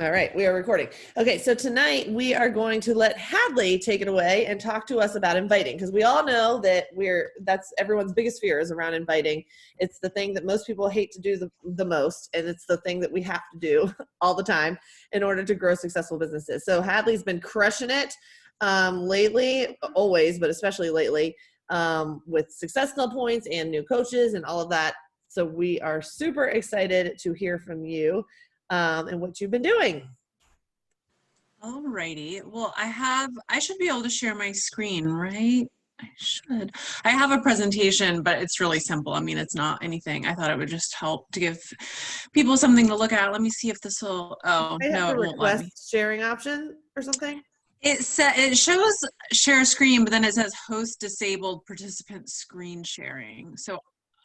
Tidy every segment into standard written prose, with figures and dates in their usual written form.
All right, we are recording. Okay, so tonight we are going to let Hadley take it away and talk to us about inviting, because we all know that that's everyone's biggest fear is around inviting. It's the thing that most people hate to do the most, and it's the thing that we have to do all the time in order to grow successful businesses. So Hadley's been crushing it lately, always, but especially lately, with Success Club points and new coaches and all of that. So we are super excited to hear from you. And what you've been doing. Alrighty. Well, I should be able to share my screen, right? I should. I have a presentation, but it's really simple. I mean, it's not anything. I thought it would just help to give people something to look at. Let me see if this will, oh, no, it won't let me. Request sharing option or something? It shows share screen, but then it says host disabled participant screen sharing. So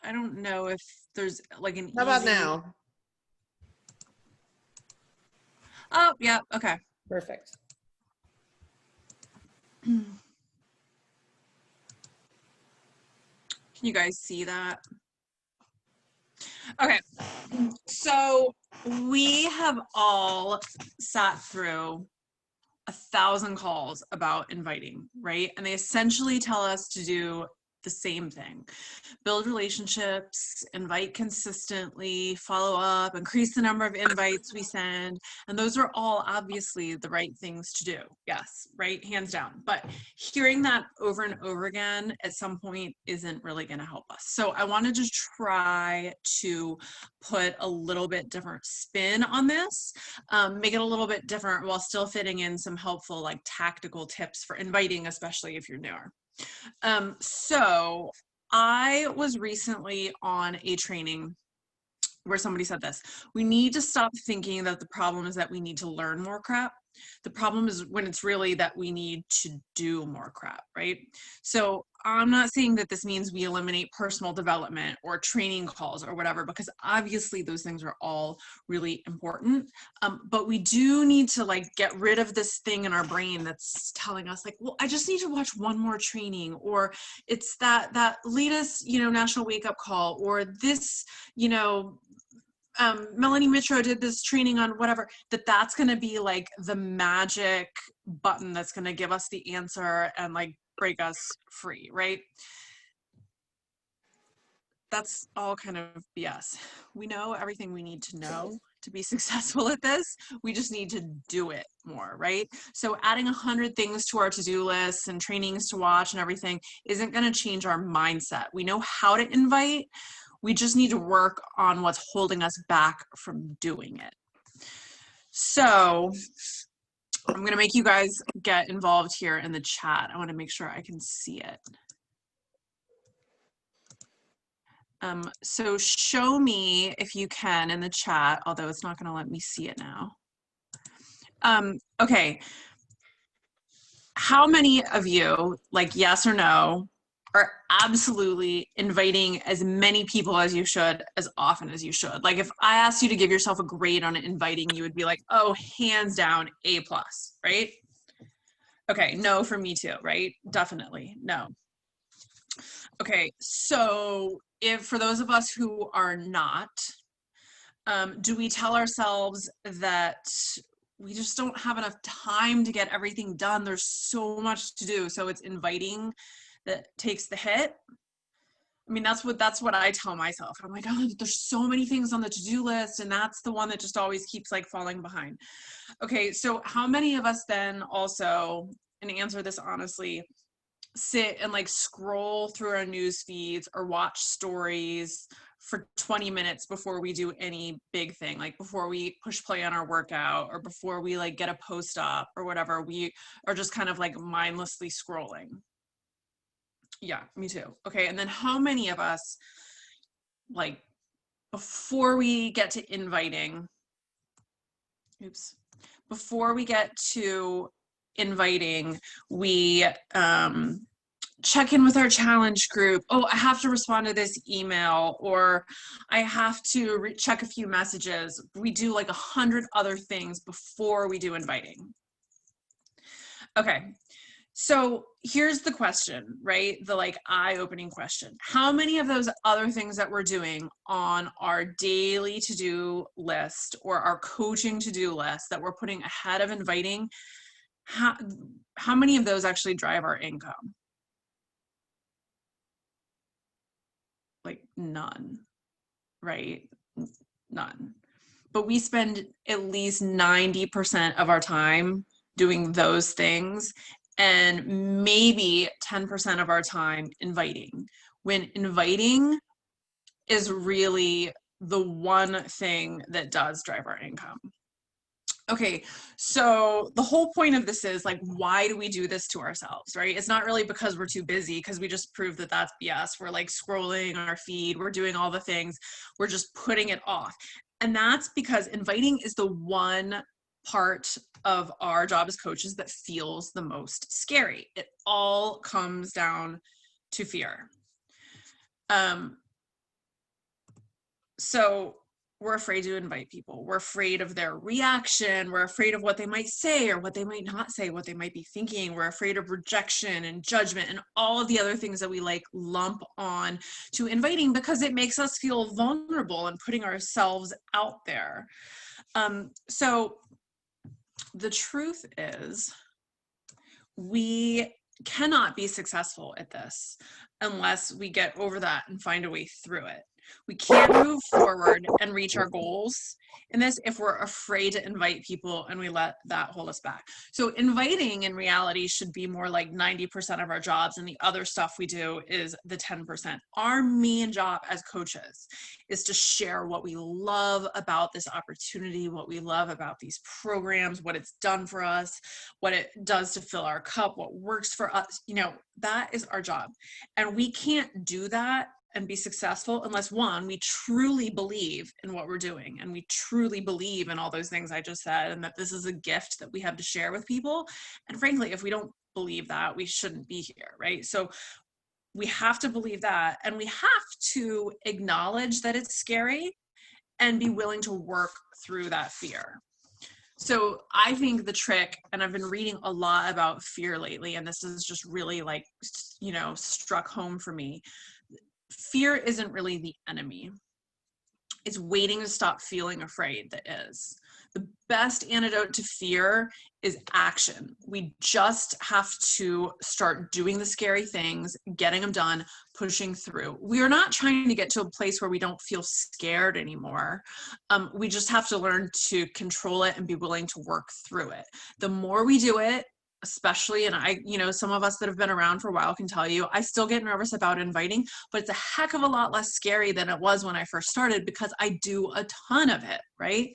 I don't know if there's like an How about now? Oh, yeah, okay. Perfect. Can you guys see that? Okay, so we have all sat through 1,000 calls about inviting, right? And they essentially tell us to do the same thing: build relationships, invite consistently, follow up, increase the number of invites we send. And those are all obviously the right things to do. Yes, right? Hands down. But hearing that over and over again at some point isn't really going to help us. So I wanted to try to put a little bit different spin on this, make it a little bit different while still fitting in some helpful, like, tactical tips for inviting, especially if you're newer. So I was recently on a training where somebody said this: we need to stop thinking that the problem is that we need to learn more crap. The problem is when it's really that we need to do more crap, right? So I'm not saying that this means we eliminate personal development or training calls or whatever, because obviously those things are all really important. But we do need to, like, get rid of this thing in our brain that's telling us, like, well, I just need to watch one more training, or it's that latest, national wake up call, or this, Melanie Mitro did this training on whatever, that's going to be like the magic button that's going to give us the answer and, like, break us free, right? That's all kind of BS. We know everything we need to know to be successful at this. We just need to do it more, right? So adding 100 things to our to-do lists and trainings to watch and everything isn't going to change our mindset. We know how to invite. We just need to work on what's holding us back from doing it. So I'm going to make you guys get involved here in the chat. I want to make sure I can see it. So show me if you can in the chat, although it's not going to let me see it now. Okay. How many of you, like, yes or no, are absolutely inviting as many people as you should, as often as you should? Like, if I asked you to give yourself a grade on inviting, you would be like, oh, hands down, A+, right? Okay, no for me too, right? Definitely, no. Okay, so for those of us who are not, do we tell ourselves that we just don't have enough time to get everything done? There's so much to do, so it's inviting that takes the hit? I mean, that's what I tell myself. I'm like, oh, there's so many things on the to-do list, and that's the one that just always keeps, like, falling behind. Okay, so how many of us then also, and answer this honestly, sit and, like, scroll through our news feeds or watch stories for 20 minutes before we do any big thing, like before we push play on our workout or before we, like, get a post up or whatever? We are just kind of, like, mindlessly scrolling. Yeah, me too. Okay, and then how many of us, like, before we get to inviting, before we get to inviting, we check in with our challenge group? Oh, I have to respond to this email, or I have to check a few messages. We do like 100 other things before we do inviting. Okay, So here's the question, right? The like eye-opening question. How many of those other things that we're doing on our daily to-do list or our coaching to-do list that we're putting ahead of inviting, how many of those actually drive our income? Like none, right? None. But we spend at least 90% of our time doing those things and maybe 10% of our time inviting. When inviting is really the one thing that does drive our income. Okay, so the whole point of this is like, why do we do this to ourselves, right? It's not really because we're too busy, because we just proved that that's BS. We're like scrolling our feed, we're doing all the things, we're just putting it off. And that's because inviting is the one part of our job as coaches that feels the most scary. It all comes down to fear. So we're afraid to invite people. We're afraid of their reaction. We're afraid of what they might say or what they might not say, what they might be thinking. We're afraid of rejection and judgment and all of the other things that we like lump on to inviting because it makes us feel vulnerable and putting ourselves out there. So the truth is we cannot be successful at this unless we get over that and find a way through it. We can't move forward and reach our goals in this if we're afraid to invite people and we let that hold us back. So inviting in reality should be more like 90% of our jobs, and the other stuff we do is the 10%. Our main job as coaches is to share what we love about this opportunity, what we love about these programs, what it's done for us, what it does to fill our cup, what works for us. You know, that is our job. And we can't do that and be successful unless, one, we truly believe in what we're doing and we truly believe in all those things I just said, and that this is a gift that we have to share with people. And frankly, if we don't believe that, we shouldn't be here, right? So we have to believe that, and we have to acknowledge that it's scary and be willing to work through that fear. So I think the trick, and I've been reading a lot about fear lately, and this is just really like, you know, struck home for me. Fear isn't really the enemy. It's waiting to stop feeling afraid that is. The best antidote to fear is action. We just have to start doing the scary things, getting them done, pushing through. We are not trying to get to a place where we don't feel scared anymore. We just have to learn to control it and be willing to work through it. The more we do it, especially, and I, you know, some of us that have been around for a while can tell you, I still get nervous about inviting, but it's a heck of a lot less scary than it was when I first started because I do a ton of it, right?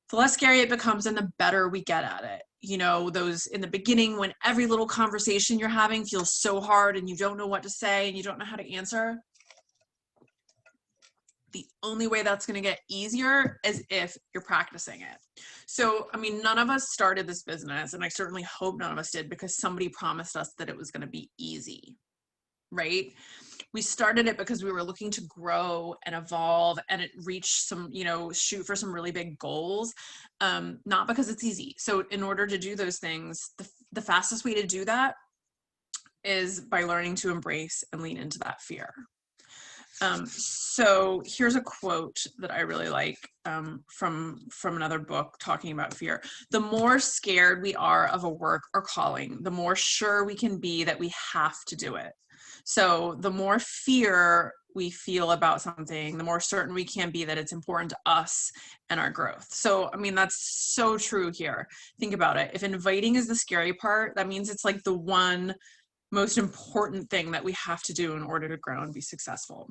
The less scary it becomes and the better we get at it. You know, those in the beginning when every little conversation you're having feels so hard and you don't know what to say and you don't know how to answer. The only way that's going to get easier is if you're practicing it. So, I mean, none of us started this business, and I certainly hope none of us did, because somebody promised us that it was going to be easy, right? We started it because we were looking to grow and evolve and reach some, you know, shoot for some really big goals, not because it's easy. So in order to do those things, the fastest way to do that is by learning to embrace and lean into that fear. So here's a quote that I really like from another book talking about fear. The more scared we are of a work or calling, the more sure we can be that we have to do it. So the more fear we feel about something, the more certain we can be that it's important to us and our growth. So, I mean, that's so true here. Think about it. If inviting is the scary part, that means it's like the one most important thing that we have to do in order to grow and be successful.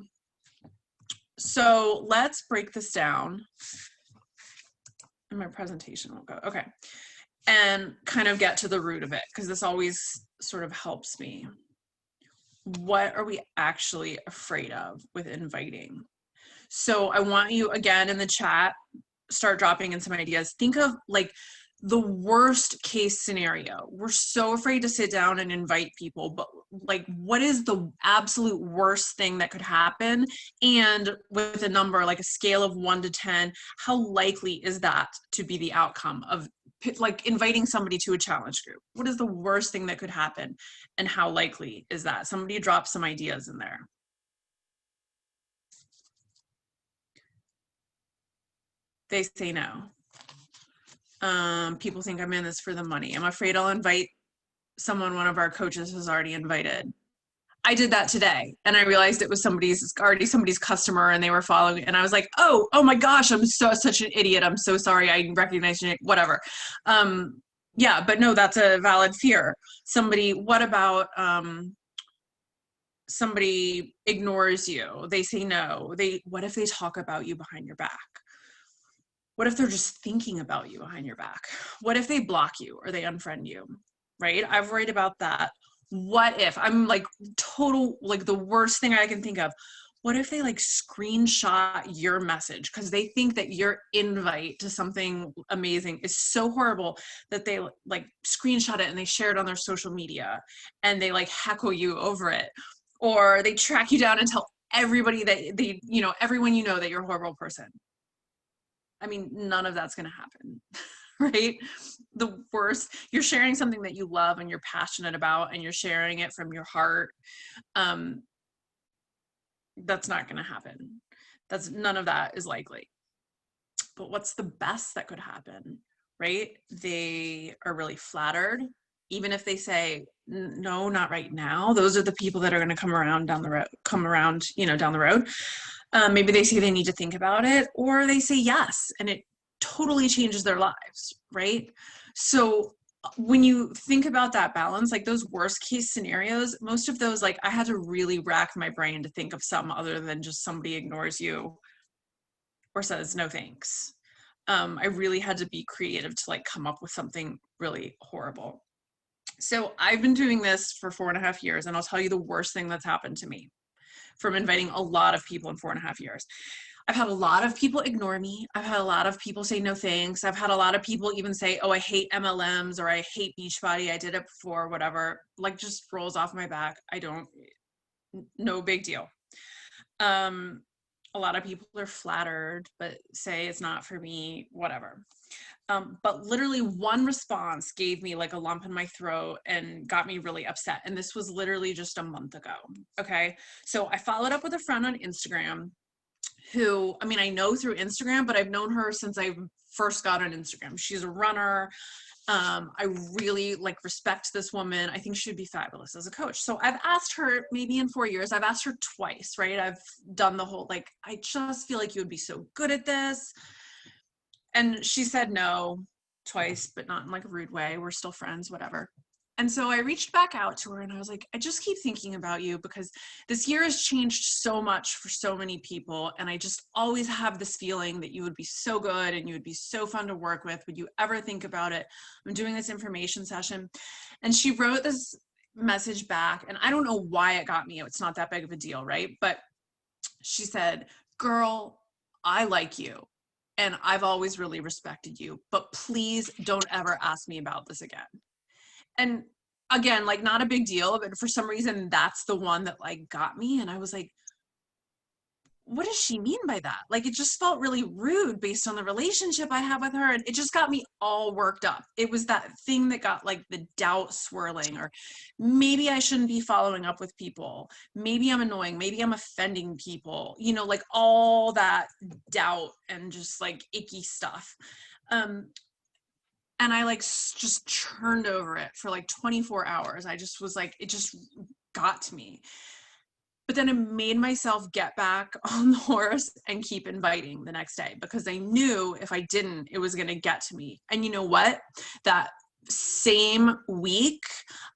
So let's break this down. And my presentation will go, okay. And kind of get to the root of it, because this always sort of helps me. What are we actually afraid of with inviting? So I want you, again, in the chat, start dropping in some ideas. Think of like the worst case scenario. We're so afraid to sit down and invite people, but like, what is the absolute worst thing that could happen? And with a number, like a scale of 1 to 10, how likely is that to be the outcome of like inviting somebody to a challenge group. What is the worst thing that could happen? And how likely is that? Somebody drops some ideas in there. They say no. People think I'm in this for the money. I'm afraid I'll invite someone one of our coaches has already invited. I did that today, and I realized it was somebody's customer, and they were following, and I was like, oh my gosh, I'm such an idiot. I'm so sorry. I recognize it, whatever. Yeah, but no, that's a valid fear. What about somebody ignores you? They say no. What if they talk about you behind your back? What if they're just thinking about you behind your back? What if they block you or they unfriend you, right? I've worried about that. What if I'm like the worst thing I can think of? What if they like screenshot your message because they think that your invite to something amazing is so horrible that they like screenshot it and they share it on their social media and they like heckle you over it, or they track you down and tell everybody that everyone that you're a horrible person. I mean, none of that's going to happen, right? The worst, you're sharing something that you love and you're passionate about and you're sharing it from your heart. That's not going to happen. None of that is likely. But what's the best that could happen, right? They are really flattered. Even if they say, no, not right now, those are the people that are going to come around down the road. Maybe they say they need to think about it, or they say yes, and it totally changes their lives, right? So when you think about that balance, like those worst case scenarios, most of those, like I had to really rack my brain to think of some other than just somebody ignores you or says no thanks. I really had to be creative to like come up with something really horrible. So I've been doing this for 4.5 years, and I'll tell you the worst thing that's happened to me from inviting a lot of people in 4.5 years. I've had a lot of people ignore me. I've had a lot of people say no thanks. I've had a lot of people even say, oh, I hate MLMs, or I hate Beachbody. I did it before, whatever. Like just rolls off my back. No big deal. A lot of people are flattered, but say it's not for me, whatever. But literally one response gave me like a lump in my throat and got me really upset. And this was literally just a month ago. Okay. So I followed up with a friend on Instagram who, I mean, I know through Instagram, but I've known her since I first got on Instagram. She's a runner. I really like respect this woman. I think she'd be fabulous as a coach. So I've asked her, maybe in 4 years, I've asked her twice, right? I've done the whole, like, I just feel like you would be so good at this. And she said no twice, but not in like a rude way. We're still friends, whatever. And so I reached back out to her and I was like, I just keep thinking about you because this year has changed so much for so many people. And I just always have this feeling that you would be so good and you would be so fun to work with. Would you ever think about it? I'm doing this information session. And she wrote this message back, and I don't know why it got me. It's not that big of a deal, right? But she said, girl, I like you. And I've always really respected you, but please don't ever ask me about this again. And again, like not a big deal, but for some reason that's the one that like got me. And I was like, what does she mean by that? Like, it just felt really rude based on the relationship I have with her. And it just got me all worked up. It was that thing that got like the doubt swirling, or maybe I shouldn't be following up with people. Maybe I'm annoying. Maybe I'm offending people, like all that doubt and just like icky stuff. And I like just churned over it for like 24 hours. I just was like, it just got to me. But then I made myself get back on the horse and keep inviting the next day, because I knew if I didn't, it was going to get to me. And you know what? That same week,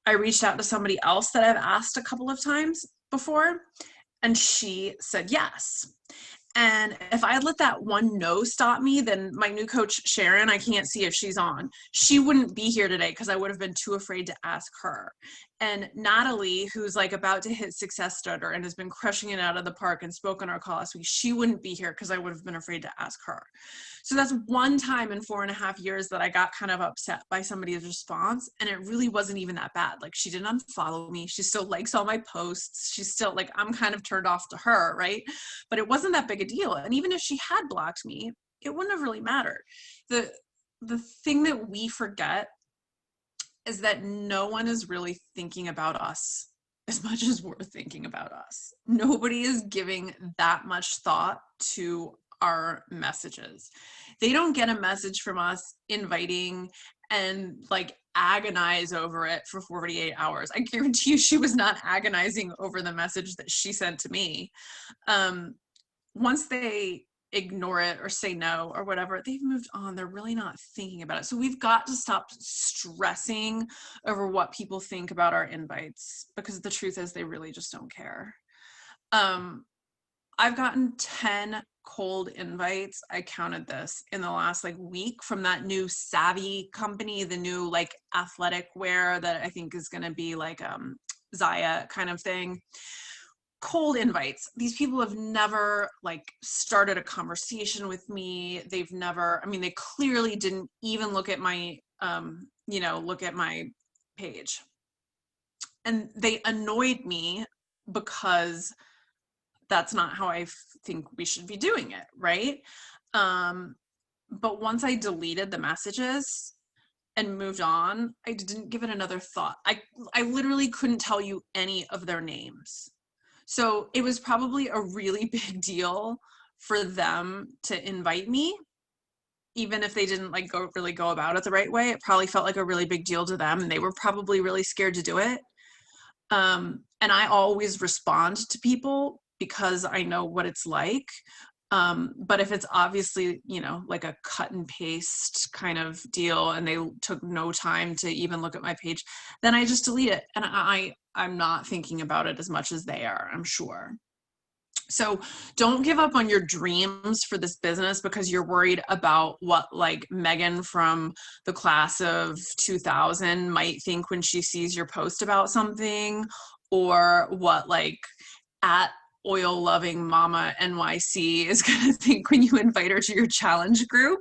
I reached out to somebody else that I've asked a couple of times before, and she said yes. And if I had let that one no stop me, then my new coach, Sharon, I can't see if she's on, she wouldn't be here today because I would have been too afraid to ask her. And Natalie, who's like about to hit Success Stutter and has been crushing it out of the park and spoke on our call last week, she wouldn't be here because I would have been afraid to ask her. So that's one time in 4.5 years that I got kind of upset by somebody's response. And it really wasn't even that bad. Like, she didn't unfollow me. She still likes all my posts. She's still like, I'm kind of turned off to her, right? But it wasn't that big a deal. And even if she had blocked me, it wouldn't have really mattered. the thing that we forget is that no one is really thinking about us as much as we're thinking about us. Nobody is giving that much thought to our messages. They don't get a message from us inviting and like agonize over it for 48 hours. I guarantee you she was not agonizing over the message that she sent to me. Once they ignore it or say no or whatever, they've moved on. They're really not thinking about it. So we've got to stop stressing over what people think about our invites, because the truth is they really just don't care. I've gotten 10 cold invites. I counted this in the last like week from that new Savvy company, the new like athletic wear that I think is going to be like Zaya kind of thing. Cold invites. These people have never like started a conversation with me. They've never, I mean, they clearly didn't even look at my, look at my page. And they annoyed me because that's not how I think we should be doing it, right? But once I deleted the messages and moved on, I didn't give it another thought. I literally couldn't tell you any of their names. So it was probably a really big deal for them to invite me, even if they didn't like go about it the right way. It probably felt like a really big deal to them, and they were probably really scared to do it. And I always respond to people because I know what it's like. But if it's obviously, like a cut and paste kind of deal and they took no time to even look at my page, then I just delete it. And I'm not thinking about it as much as they are, I'm sure. So don't give up on your dreams for this business because you're worried about what like Megan from the class of 2000 might think when she sees your post about something, or what like at oil loving mama NYC is going to think when you invite her to your challenge group.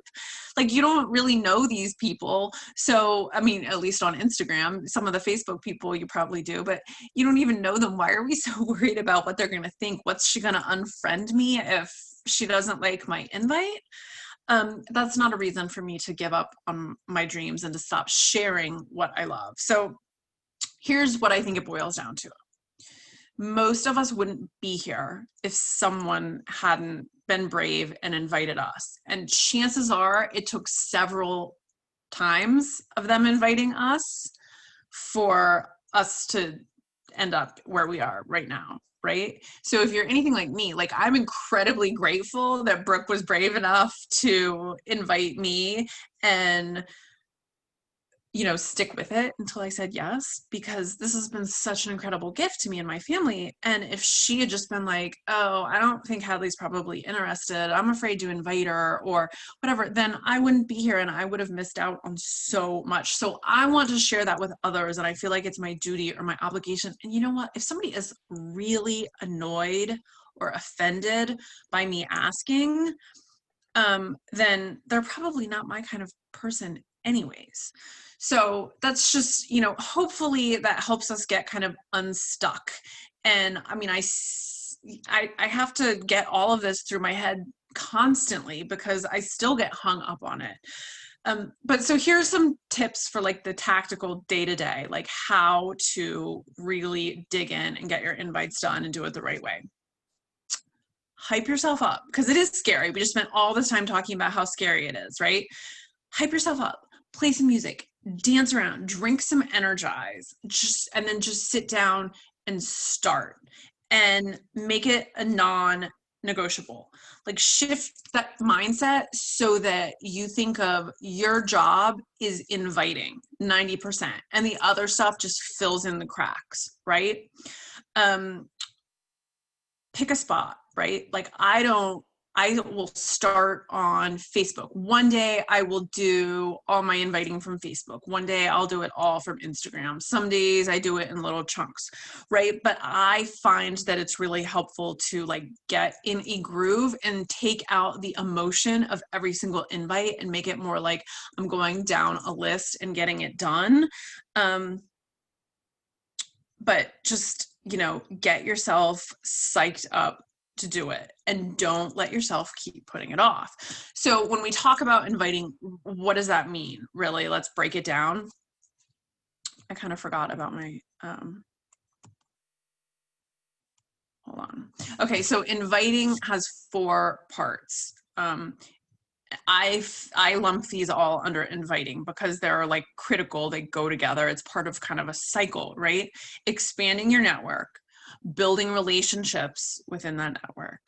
Like, you don't really know these people. So, I mean, at least on Instagram, some of the Facebook people you probably do, but you don't even know them. Why are we so worried about what they're going to think? What's she going to unfriend me if she doesn't like my invite? That's not a reason for me to give up on my dreams and to stop sharing what I love. So here's what I think it boils down to. Most of us wouldn't be here if someone hadn't been brave and invited us. And chances are it took several times of them inviting us for us to end up where we are right now, right? So if you're anything like me, like I'm incredibly grateful that Brooke was brave enough to invite me and stick with it until I said yes, because this has been such an incredible gift to me and my family. And if she had just been like, oh, I don't think Hadley's probably interested, I'm afraid to invite her or whatever, then I wouldn't be here and I would have missed out on so much. So I want to share that with others. And I feel like it's my duty or my obligation. And you know what? If somebody is really annoyed or offended by me asking, then they're probably not my kind of person anyways. So that's just, hopefully that helps us get kind of unstuck. And I mean, I have to get all of this through my head constantly because I still get hung up on it. But so here's some tips for like the tactical day-to-day, like how to really dig in and get your invites done and do it the right way. Hype yourself up, because it is scary. We just spent all this time talking about how scary it is, right? Hype yourself up, play some music, dance around, drink some Energize, and then just sit down and start and make it a non-negotiable. Like shift that mindset so that you think of your job is inviting 90% and the other stuff just fills in the cracks, right? Pick a spot, right? Like I will start on Facebook. One day I will do all my inviting from Facebook. One day I'll do it all from Instagram. Some days I do it in little chunks, right? But I find that it's really helpful to like get in a groove and take out the emotion of every single invite and make it more like I'm going down a list and getting it done. But just, get yourself psyched up to do it, and don't let yourself keep putting it off. So when we talk about inviting, what does that mean? Really, let's break it down. I kind of forgot about my, hold on. Okay, so inviting has 4 parts. I lump these all under inviting because they're like critical. They go together. It's part of kind of a cycle, right? Expanding your network, building relationships within that network,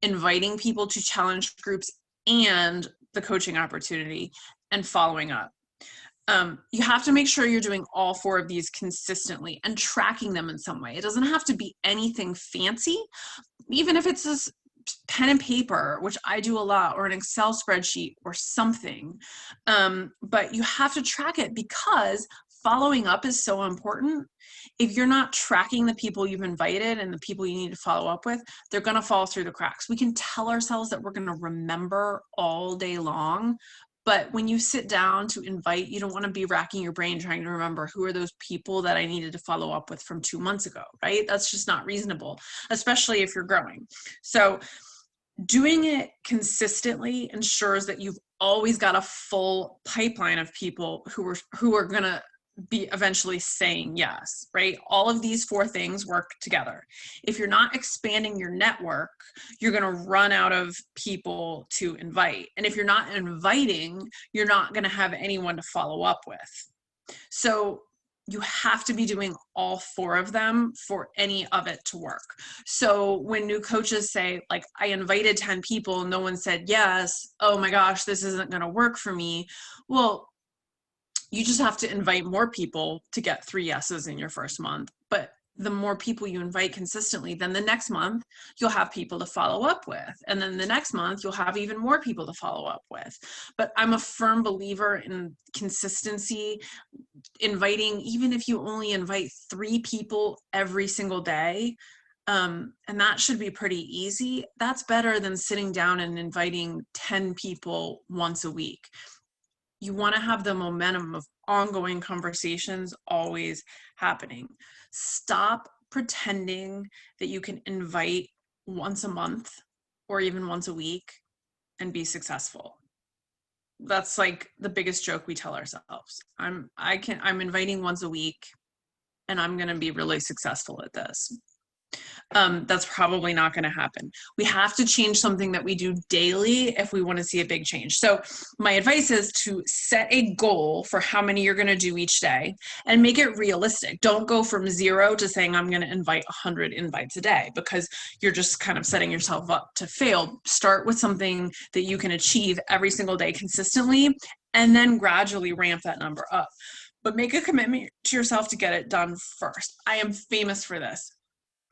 inviting people to challenge groups and the coaching opportunity, and following up. You have to make sure you're doing all 4 of these consistently and tracking them in some way. It doesn't have to be anything fancy, even if it's this pen and paper, which I do a lot, or an Excel spreadsheet or something. But you have to track it because following up is so important. If you're not tracking the people you've invited and the people you need to follow up with, they're going to fall through the cracks. We can tell ourselves that we're going to remember all day long, but when you sit down to invite, you don't want to be racking your brain trying to remember who are those people that I needed to follow up with from 2 months ago, right? That's just not reasonable, especially if you're growing. So doing it consistently ensures that you've always got a full pipeline of people who are going to be eventually saying yes, right? All of these 4 things work together. If you're not expanding your network, you're going to run out of people to invite. And if you're not inviting, you're not going to have anyone to follow up with. So you have to be doing all 4 of them for any of it to work. So when new coaches say, like, I invited 10 people, no one said yes, oh my gosh, this isn't going to work for me. Well, you just have to invite more people to get 3 yeses in your first month. But the more people you invite consistently, then the next month you'll have people to follow up with. And then the next month you'll have even more people to follow up with. But I'm a firm believer in consistency, inviting, even if you only invite 3 people every single day, and that should be pretty easy. That's better than sitting down and inviting 10 people once a week. You want to have the momentum of ongoing conversations always happening. Stop pretending that you can invite once a month or even once a week and be successful. That's like the biggest joke we tell ourselves. I'm inviting once a week and I'm going to be really successful at this. That's probably not going to happen. We have to change something that we do daily if we want to see a big change. So my advice is to set a goal for how many you're going to do each day and make it realistic. Don't go from 0 to saying I'm going to invite 100 invites a day, because you're just kind of setting yourself up to fail. Start with something that you can achieve every single day consistently, and then gradually ramp that number up. But make a commitment to yourself to get it done first. I am famous for this.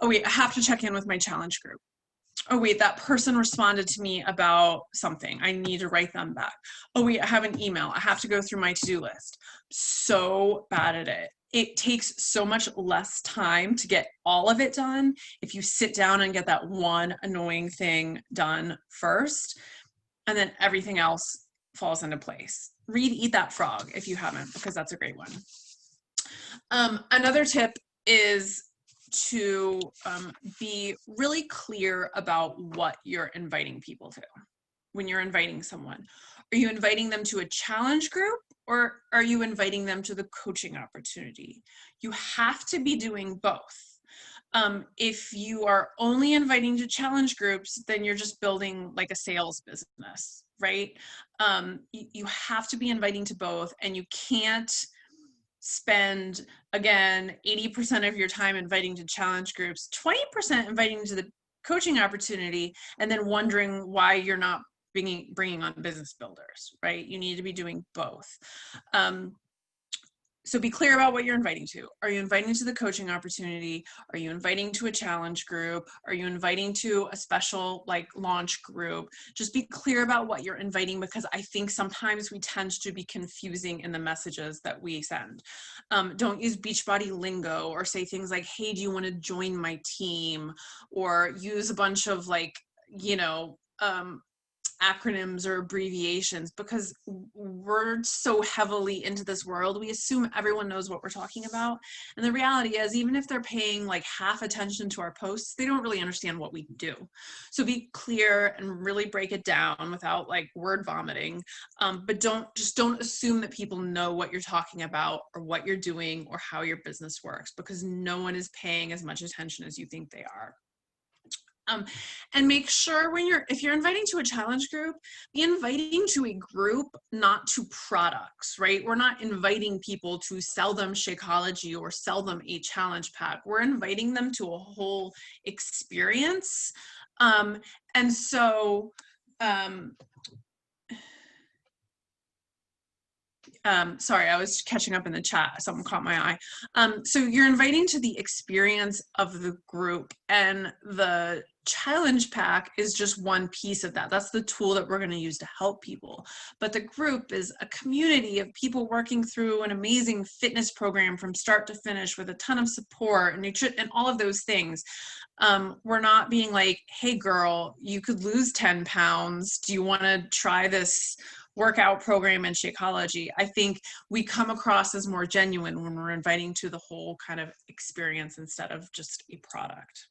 Oh wait, I have to check in with my challenge group. Oh wait, that person responded to me about something. I need to write them back. Oh wait, I have an email. I have to go through my to-do list. So bad at it. It takes so much less time to get all of it done if you sit down and get that one annoying thing done first, and then everything else falls into place. Read Eat That Frog if you haven't, because that's a great one. Another tip is to be really clear about what you're inviting people to when you're inviting someone. Are you inviting them to a challenge group, or are you inviting them to the coaching opportunity? You have to be doing both. If you are only inviting to challenge groups, then you're just building like a sales business, right? You have to be inviting to both, and you can't spend, again, 80% of your time inviting to challenge groups, 20% inviting to the coaching opportunity, and then wondering why you're not bringing on business builders, right? You need to be doing both. So be clear about what you're inviting to. Are you inviting to the coaching opportunity? Are you inviting to a challenge group? Are you inviting to a special like launch group? Just be clear about what you're inviting, because I think sometimes we tend to be confusing in the messages that we send. Don't use Beachbody lingo or say things like, hey, do you want to join my team? Or use a bunch of like, acronyms or abbreviations, because we're so heavily into this world, we assume everyone knows what we're talking about. And the reality is, even if they're paying like half attention to our posts, they don't really understand what we do. So be clear and really break it down without like word vomiting. But don't assume that people know what you're talking about or what you're doing or how your business works, because no one is paying as much attention as you think they are. And make sure if you're inviting to a challenge group, be inviting to a group, not to products, right? We're not inviting people to sell them Shakeology or sell them a challenge pack. We're inviting them to a whole experience. And so, sorry, I was catching up in the chat. Someone caught my eye. So you're inviting to the experience of the group, and the challenge pack is just one piece of that. That's the tool that we're going to use to help people. But the group is a community of people working through an amazing fitness program from start to finish with a ton of support and nutrition and all of those things. We're not being like, hey girl, you could lose 10 pounds. Do you want to try this workout program in Shakeology? I think we come across as more genuine when we're inviting to the whole kind of experience instead of just a product.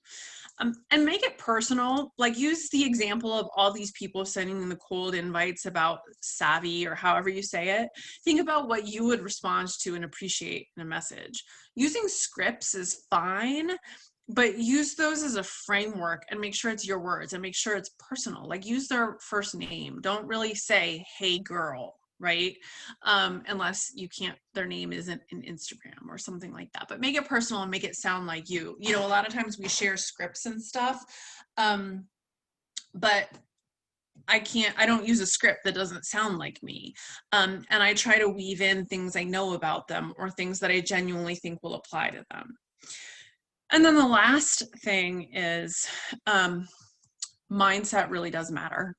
And make it personal. Like, use the example of all these people sending the cold invites about savvy, or however you say it. Think about what you would respond to and appreciate in a message. Using scripts is fine, but use those as a framework and make sure it's your words and make sure it's personal. Like, use their first name. Don't really say, hey girl, right? Unless their name isn't in Instagram or something like that. But make it personal and make it sound like you. You know, a lot of times we share scripts and stuff, but I don't use a script that doesn't sound like me. And I try to weave in things I know about them or things that I genuinely think will apply to them. And then the last thing is mindset really does matter.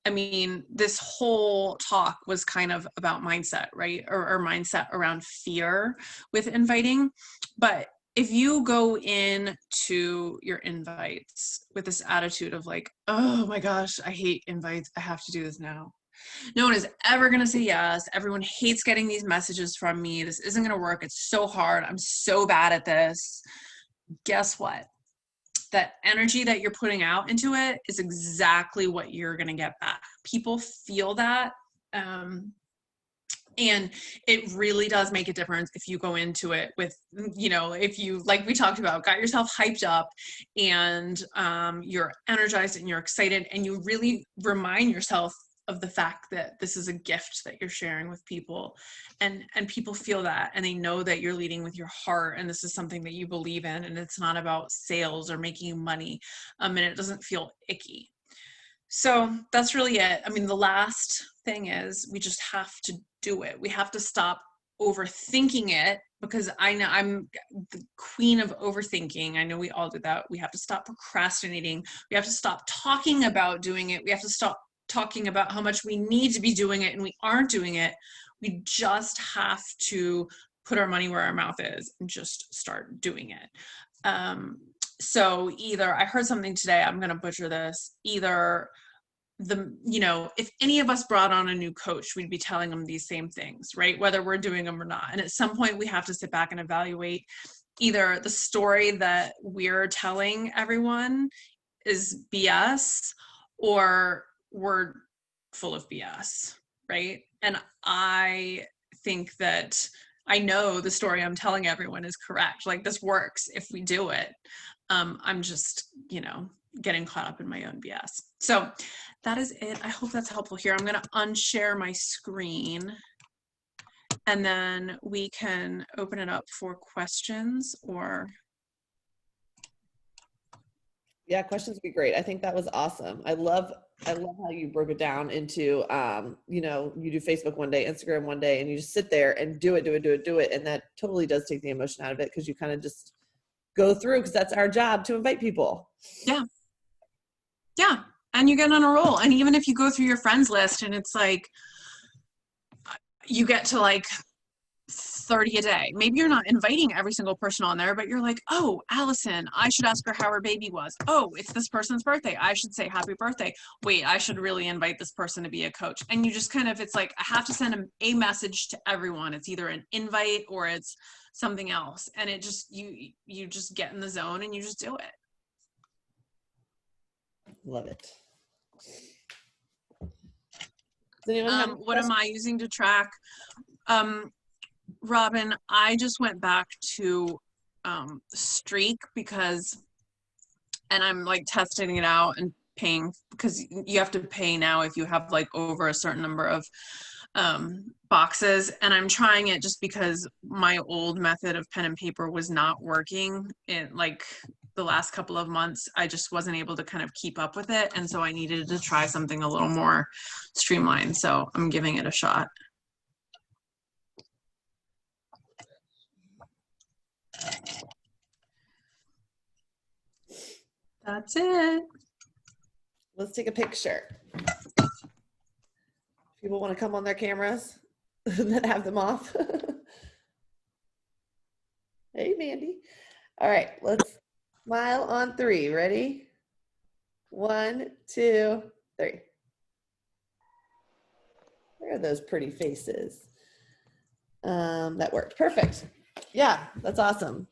I mean, this whole talk was kind of about mindset, right? Or mindset around fear with inviting. But if you go into your invites with this attitude of like, oh my gosh, I hate invites, I have to do this now. No one is ever going to say yes. Everyone hates getting these messages from me. This isn't going to work. It's so hard. I'm so bad at this. Guess what? That energy that you're putting out into it is exactly what you're going to get back. People feel that. And it really does make a difference if you go into it with, you know, if you, like we talked about, got yourself hyped up and you're energized and you're excited, and you really remind yourself of the fact that this is a gift that you're sharing with people, and people feel that, and they know that you're leading with your heart, and this is something that you believe in, and it's not about sales or making money, and it doesn't feel icky. So that's really it. I mean, the last thing is we just have to do it. We have to stop overthinking it, because I know I'm the queen of overthinking. I know we all do that. We have to stop procrastinating. We have to stop talking about doing it. We have to stop talking about how much we need to be doing it and we aren't doing it. We just have to put our money where our mouth is and just start doing it. So either, I heard something today, I'm going to butcher this, either if any of us brought on a new coach, we'd be telling them these same things, right? Whether we're doing them or not. And at some point we have to sit back and evaluate either the story that we're telling everyone is BS, or we're full of BS, right? And I think that I know the story I'm telling everyone is correct. Like, this works if we do it. I'm just, getting caught up in my own BS. So that is it. I hope that's helpful here. I'm going to unshare my screen, and then we can open it up for questions or. Yeah, questions would be great. I think that was awesome. I love how you broke it down into, you do Facebook one day, Instagram one day, and you just sit there and do it. And that totally does take the emotion out of it, because you kind of just go through, because that's our job, to invite people. Yeah. Yeah. And you get on a roll. And even if you go through your friends list and it's like, you get to like 30 a day. Maybe you're not inviting every single person on there, but you're like, oh, Allison, I should ask her how her baby was. Oh, it's this person's birthday. I should say happy birthday. Wait, I should really invite this person to be a coach. And you just kind of, it's like, I have to send a message to everyone. It's either an invite or it's something else. And it just, you just get in the zone and you just do it. Love it. Does anyone have what am I using to track? Robin, I just went back to Streak because, and I'm like testing it out and paying, because you have to pay now if you have like over a certain number of boxes, and I'm trying it just because my old method of pen and paper was not working in like the last couple of months. I just wasn't able to kind of keep up with it, and so I needed to try something a little more streamlined, so I'm giving it a shot. That's it. Let's take a picture. People want to come on their cameras that have them off. Hey, Mandy. All right, let's smile on 3. Ready? 1, 2, 3. Where are those pretty faces? That worked. Perfect. Yeah, that's awesome.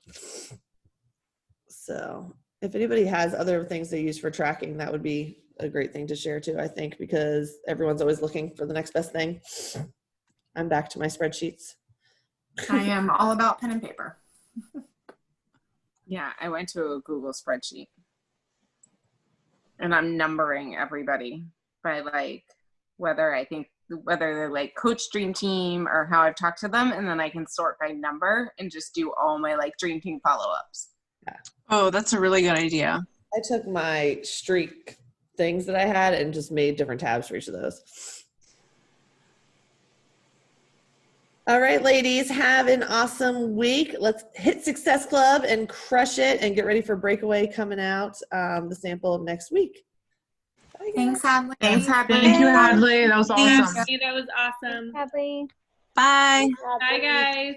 So if anybody has other things they use for tracking, that would be a great thing to share too, I think, because everyone's always looking for the next best thing. I'm back to my spreadsheets. I am all about pen and paper. Yeah, I went to a Google spreadsheet and I'm numbering everybody by like whether they're like coach dream team or how I've talked to them, and then I can sort by number and just do all my like dream team follow-ups. Yeah. Oh, that's a really good idea. I took my Streak things that I had and just made different tabs for each of those. All right, ladies, have an awesome week. Let's hit Success Club and crush it and get ready for Breakaway coming out, the sample of next week. Bye, Thanks, Hadley. Thank you, Hadley. That was awesome. That was awesome. Hadley. Bye. Bye, guys.